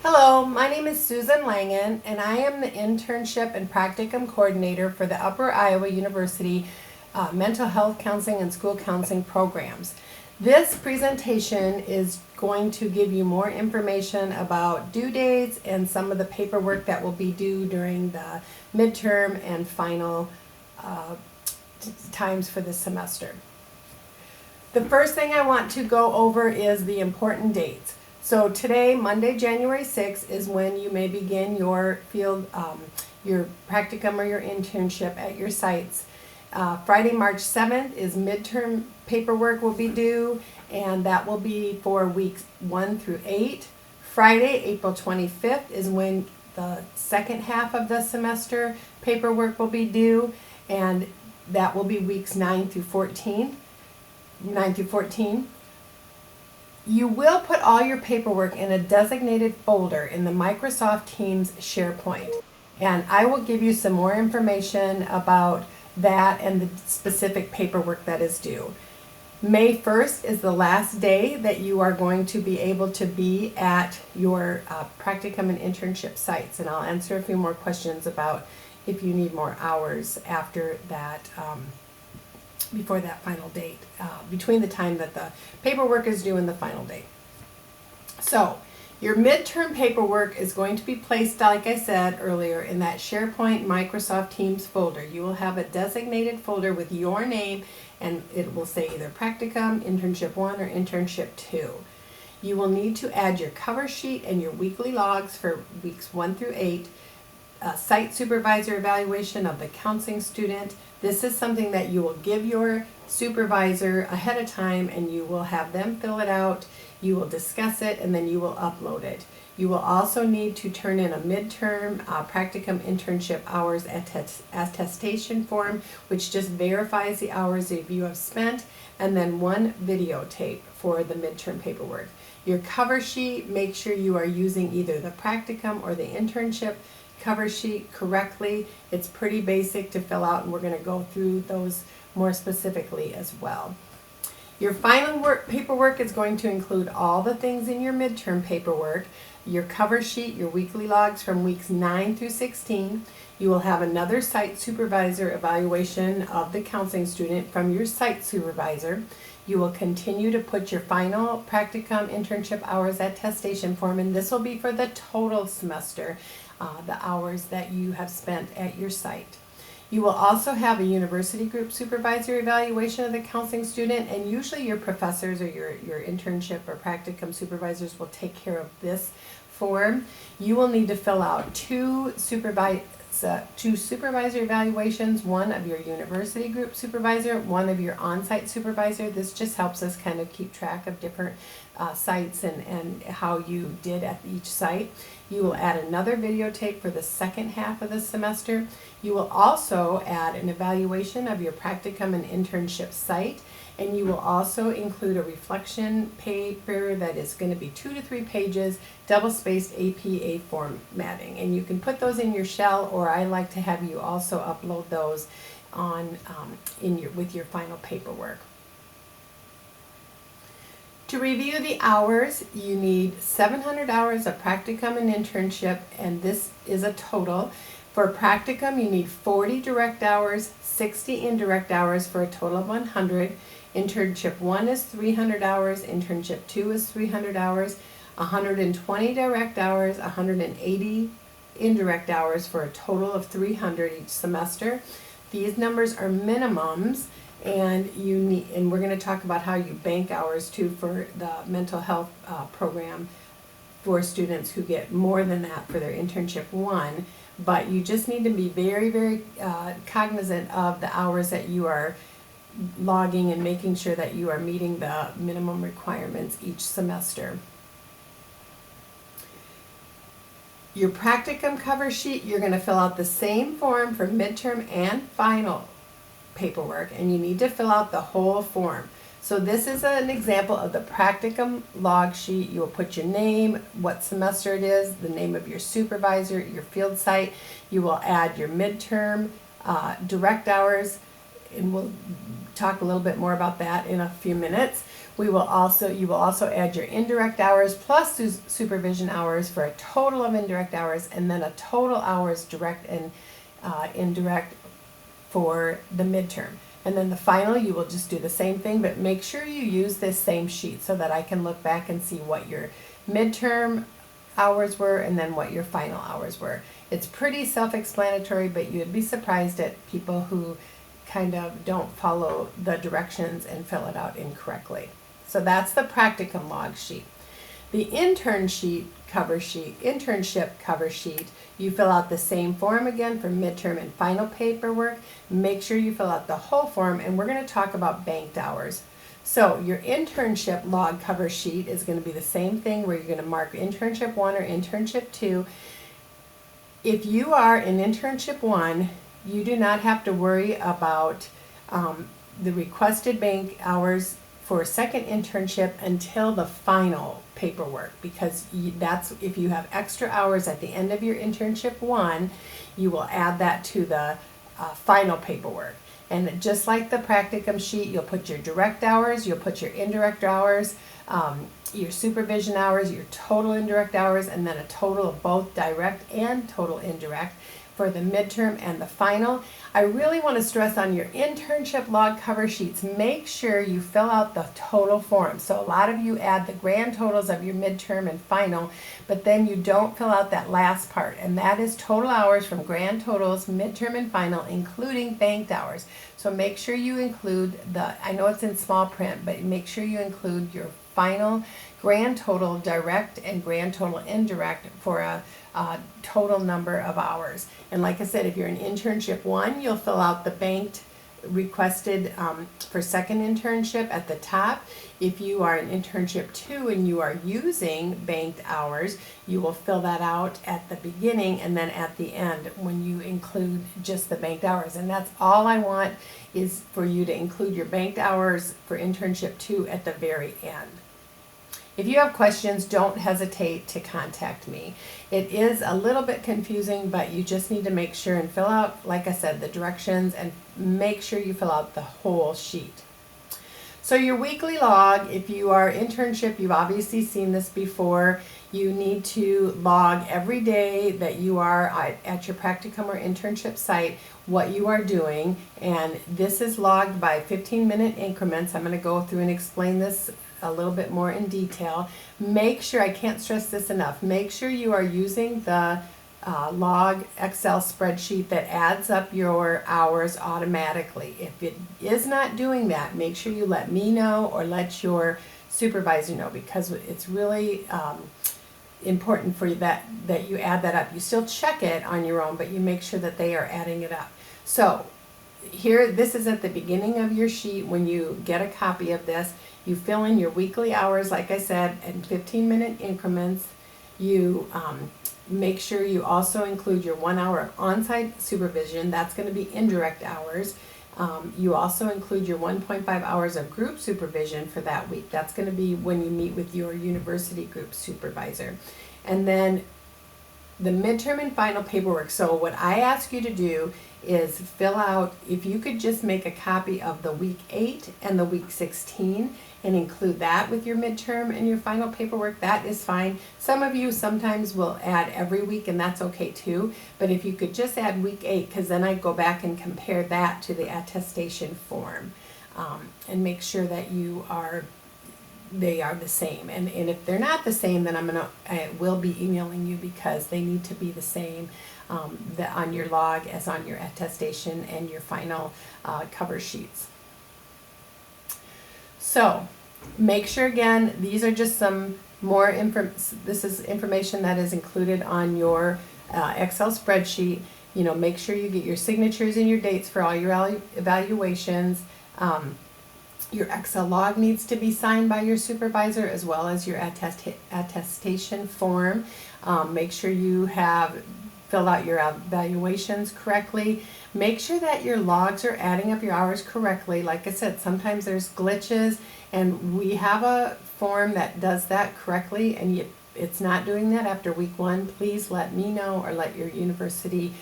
Hello, my name is Susan Langen, and I am the Internship and Practicum Coordinator for the Upper Iowa University Mental Health Counseling and School Counseling programs. This presentation is going to give you more information about due dates and some of the paperwork that will be due during the midterm and final times for this semester. The first thing I want to go over is the important dates. So today, Monday, January 6th, is when you may begin your field, your practicum or your internship at your sites. Friday, March 7th is midterm paperwork will be due, and that will be for weeks 1 through 8. Friday, April 25th is when the second half of the semester paperwork will be due, and that will be weeks 9 through 14. You will put all your paperwork in a designated folder in the Microsoft Teams SharePoint. And I will give you some more information about that and the specific paperwork that is due. May 1st is the last day that you are going to be able to be at your practicum and internship sites. And I'll answer a few more questions about if you need more hours after that, before that final date, between the time that the paperwork is due and the final date. So your midterm paperwork is going to be placed, like I said earlier, in that SharePoint Microsoft Teams folder. You will have a designated folder with your name, and it will say either Practicum, Internship 1, or Internship 2. You will need to add your cover sheet and your weekly logs for weeks 1 through 8, site supervisor evaluation of the counseling student. This is something that you will give your supervisor ahead of time, and you will have them fill it out, you will discuss it, and then you will upload it. You will also need to turn in a midterm practicum internship hours attestation form, which just verifies the hours that you have spent, and then one videotape for the midterm paperwork. Your cover sheet, make sure you are using either the practicum or the internship cover sheet correctly. It's pretty basic to fill out, and we're going to go through those more specifically as well. Your final paperwork is going to include all the things in your midterm paperwork, your cover sheet, your weekly logs from weeks 9 through 16. You will have another site supervisor evaluation of the counseling student from your site supervisor. You will continue to put your final practicum internship hours attestation form, and this will be for the total semester, the hours that you have spent at your site. You will also have a university group supervisor evaluation of the counseling student, and usually your professors or your internship or practicum supervisors will take care of this form. You will need to fill out two supervisor evaluations, one of your university group supervisor, one of your on-site supervisor. This just helps us kind of keep track of different sites and how you did at each site. You will add another videotape for the second half of the semester. You will also add an evaluation of your practicum and internship site, and you will also include a reflection paper that is going to be 2 to 3 pages, double-spaced APA formatting. And you can put those in your shell, or I like to have you also upload those on with your final paperwork. To review the hours, you need 700 hours of practicum and internship, and this is a total. For practicum, you need 40 direct hours, 60 indirect hours for a total of 100. Internship 1 is 300 hours, internship 2 is 300 hours, 120 direct hours, 180 indirect hours for a total of 300 each semester. These numbers are minimums, and we're going to talk about how you bank hours too for the mental health program for students who get more than that for their internship 1. But you just need to be very, very cognizant of the hours that you are logging and making sure that you are meeting the minimum requirements each semester. Your practicum cover sheet, you're going to fill out the same form for midterm and final paperwork, and you need to fill out the whole form. So this is an example of the practicum log sheet. You will put your name, what semester it is, the name of your supervisor, your field site. You will add your midterm direct hours, and we'll talk a little bit more about that in a few minutes. You will also add your indirect hours plus supervision hours for a total of indirect hours, and then a total hours direct and indirect for the midterm. And then the final, you will just do the same thing, but make sure you use this same sheet so that I can look back and see what your midterm hours were and then what your final hours were. It's pretty self-explanatory, but you'd be surprised at people who kind of don't follow the directions and fill it out incorrectly. So that's the practicum log sheet. The internship cover sheet, you fill out the same form again for midterm and final paperwork. Make sure you fill out the whole form, and we're going to talk about banked hours. So your internship log cover sheet is going to be the same thing where you're going to mark internship 1 or internship 2. If you are in internship 1, you do not have to worry about the requested bank hours for a second internship until the final paperwork, because that's if you have extra hours at the end of your internship 1, you will add that to the final paperwork. And just like the practicum sheet, you'll put your direct hours, you'll put your indirect hours, your supervision hours, your total indirect hours, and then a total of both direct and total indirect for the midterm and the final. I really want to stress on your internship log cover sheets, make sure you fill out the total form. So a lot of you add the grand totals of your midterm and final, but then you don't fill out that last part, and that is total hours from grand totals, midterm and final, including banked hours. So make sure you include I know it's in small print, but make sure you include your final grand total direct and grand total indirect for a total number of hours. And like I said, if you're in internship 1, you'll fill out the banked requested for second internship at the top. If you are in internship 2 and you are using banked hours, you will fill that out at the beginning and then at the end when you include just the banked hours. And that's all I want, is for you to include your banked hours for internship 2 at the very end. If you have questions, don't hesitate to contact me. It is a little bit confusing, but you just need to make sure and fill out, like I said, the directions, and make sure you fill out the whole sheet. So your weekly log, if you are internship, you've obviously seen this before. You need to log every day that you are at your practicum or internship site, what you are doing, and this is logged by 15-minute increments. I'm going to go through and explain this a little bit more in detail. Make sure, I can't stress this enough, make sure you are using the log Excel spreadsheet that adds up your hours automatically. If it is not doing that, make sure you let me know or let your supervisor know, because it's really important for you that you add that up. You still check it on your own, but you make sure that they are adding it up. So here, this is at the beginning of your sheet. When you get a copy of this, you fill in your weekly hours, like I said, in 15-minute increments. You make sure you also include your 1 hour of on-site supervision. That's going to be indirect hours. You also include your 1.5 hours of group supervision for that week. That's going to be when you meet with your university group supervisor. And then the midterm and final paperwork. So what I ask you to do is fill out, if you could just make a copy of the week 8 and the week 16 and include that with your midterm and your final paperwork, that is fine. Some of you sometimes will add every week, and that's okay too, but if you could just add week 8, because then I go back and compare that to the attestation form and make sure that they are the same. And if they're not the same, then I will be emailing you, because they need to be the same on your log as on your attestation and your final cover sheets. So make sure, again, these are just some more this is information that is included on your Excel spreadsheet. You know, make sure you get your signatures and your dates for all your evaluations. Your Excel log needs to be signed by your supervisor, as well as your attestation form. Make sure you have filled out your evaluations correctly. Make sure that your logs are adding up your hours correctly. Like I said, sometimes there's glitches, and we have a form that does that correctly, and it's not doing that after week 1. Please let me know or let your university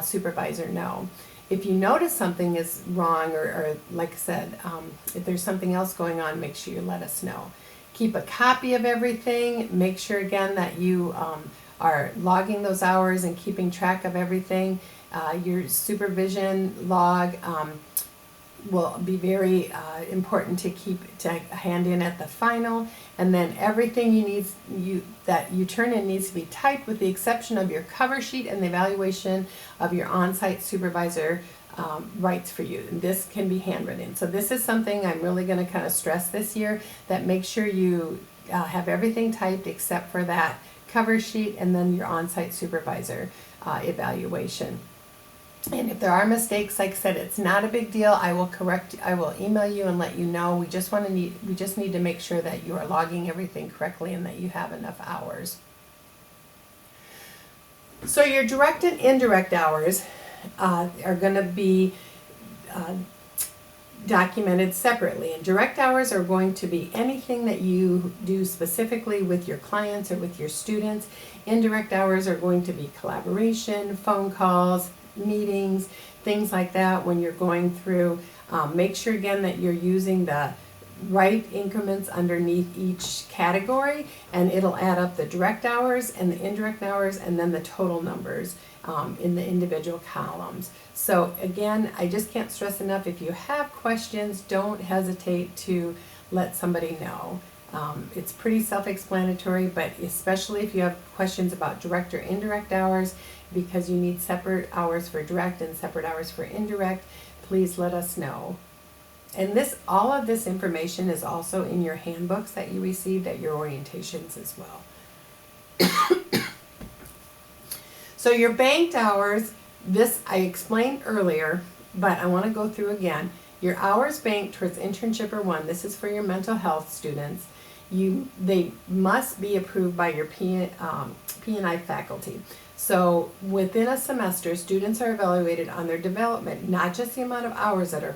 supervisor know. if you notice something is wrong, or like I said, if there's something else going on, make sure you let us know. Keep a copy of everything. Make sure again that you are logging those hours and keeping track of everything. Your supervision log will be very important to keep to hand in at the final, and then everything that you turn in needs to be typed, with the exception of your cover sheet and the evaluation of your on-site supervisor writes for you. And this can be handwritten. So this is something I'm really going to kind of stress this year, that make sure you have everything typed except for that cover sheet and then your on-site supervisor evaluation. And if there are mistakes, like I said, it's not a big deal. I will email you and let you know. We just need to make sure that you are logging everything correctly and that you have enough hours. So your direct and indirect hours are going to be documented separately. And direct hours are going to be anything that you do specifically with your clients or with your students. Indirect hours are going to be collaboration, phone calls, meetings, things like that. When you're going through, make sure again that you're using the right increments underneath each category, and it'll add up the direct hours and the indirect hours and then the total numbers in the individual columns. So again, I just can't stress enough, if you have questions, don't hesitate to let somebody know. It's pretty self-explanatory, but especially if you have questions about direct or indirect hours, because you need separate hours for direct and separate hours for indirect, please let us know. And all of this information is also in your handbooks that you received at your orientations as well. So your banked hours, this I explained earlier, but I want to go through again. Your hours banked towards internship are 1. This is for your mental health students. They must be approved by your P&I faculty. So within a semester, students are evaluated on their development, not just the amount of hours that are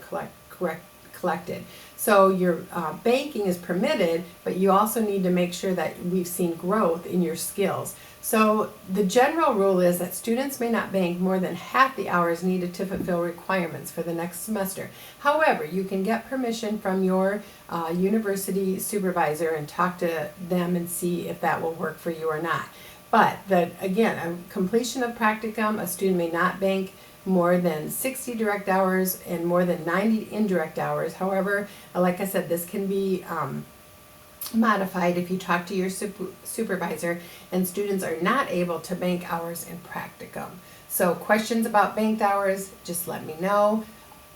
collected. So your banking is permitted, but you also need to make sure that we've seen growth in your skills. So the general rule is that students may not bank more than half the hours needed to fulfill requirements for the next semester. However, you can get permission from your university supervisor and talk to them and see if that will work for you or not. But again, a completion of practicum, a student may not bank more than 60 direct hours and more than 90 indirect hours. However, like I said, this can be modified if you talk to your supervisor and students are not able to bank hours in practicum. So questions about banked hours, just let me know.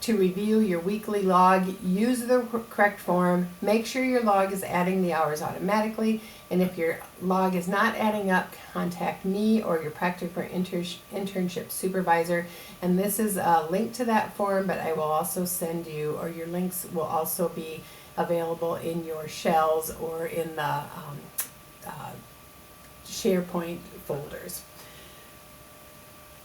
To review your weekly log, use the correct form. Make sure your log is adding the hours automatically. And if your log is not adding up, contact me or your practicum or internship supervisor. And this is a link to that form, but I will also send you, or your links will also be available in your shells or in the SharePoint folders.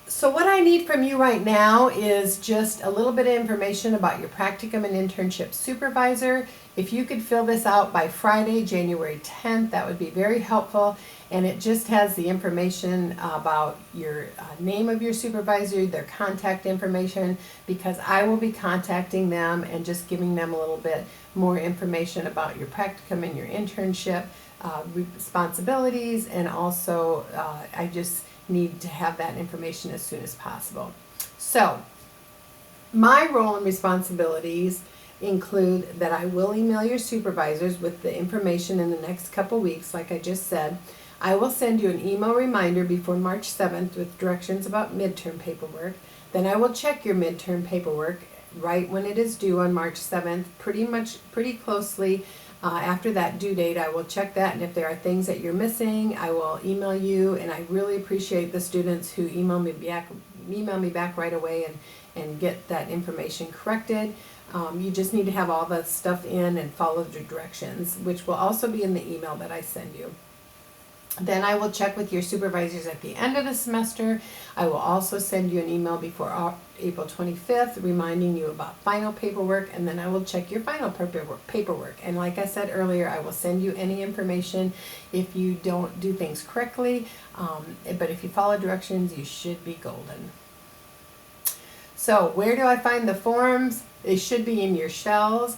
So what I need from you right now is just a little bit of information about your practicum and internship supervisor. If you could fill this out by Friday, January 10th, that would be very helpful. And it just has the information about your name of your supervisor, their contact information, because I will be contacting them and just giving them a little bit more information about your practicum and your internship responsibilities. And also I just need to have that information as soon as possible. So my role and responsibilities include that I will email your supervisors with the information in the next couple weeks, like I just said. I will send you an email reminder before March 7th with directions about midterm paperwork. Then I will check your midterm paperwork right when it is due on March 7th, pretty closely. After that due date, I will check that, and if there are things that you're missing, I will email you. And I really appreciate the students who email me back right away and get that information corrected. You just need to have all the stuff in and follow the directions, which will also be in the email that I send you. Then I will check with your supervisors at the end of the semester. I will also send you an email before April 25th reminding you about final paperwork, and then I will check your final paperwork. And like I said earlier, I will send you any information if you don't do things correctly, but if you follow directions, you should be golden. So where do I find the forms? They should be in your shells.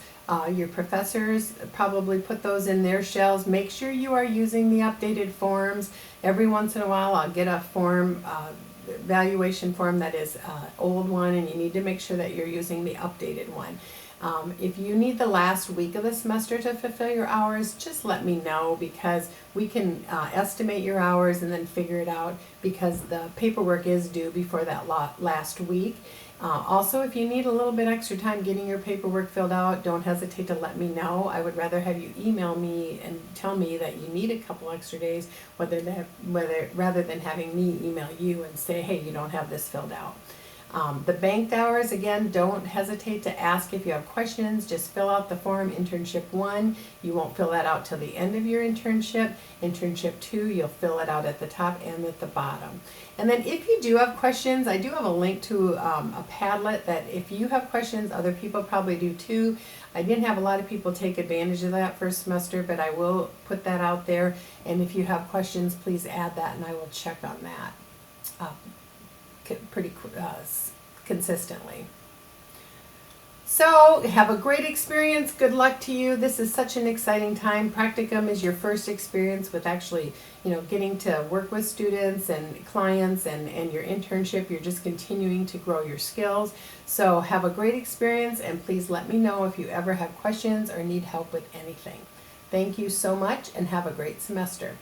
Your professors probably put those in their shells. Make sure you are using the updated forms. Every once in a while I'll get a form, evaluation form that is old one, and you need to make sure that you're using the updated one. If you need the last week of the semester to fulfill your hours, just let me know, because we can estimate your hours and then figure it out, because the paperwork is due before that last week. Also, if you need a little bit extra time getting your paperwork filled out, don't hesitate to let me know. I would rather have you email me and tell me that you need a couple extra days, rather than having me email you and say, hey, you don't have this filled out. The banked hours, again, don't hesitate to ask if you have questions. Just fill out the form, Internship 1. You won't fill that out till the end of your internship. Internship 2, you'll fill it out at the top and at the bottom. And then if you do have questions, I do have a link to a Padlet that if you have questions, other people probably do too. I didn't have a lot of people take advantage of that first semester, but I will put that out there. And if you have questions, please add that and I will check on that pretty consistently. So have a great experience. Good luck to you. This is such an exciting time. Practicum is your first experience with actually, getting to work with students and clients, and your internship. You're just continuing to grow your skills. So have a great experience, and please let me know if you ever have questions or need help with anything. Thank you so much, and have a great semester.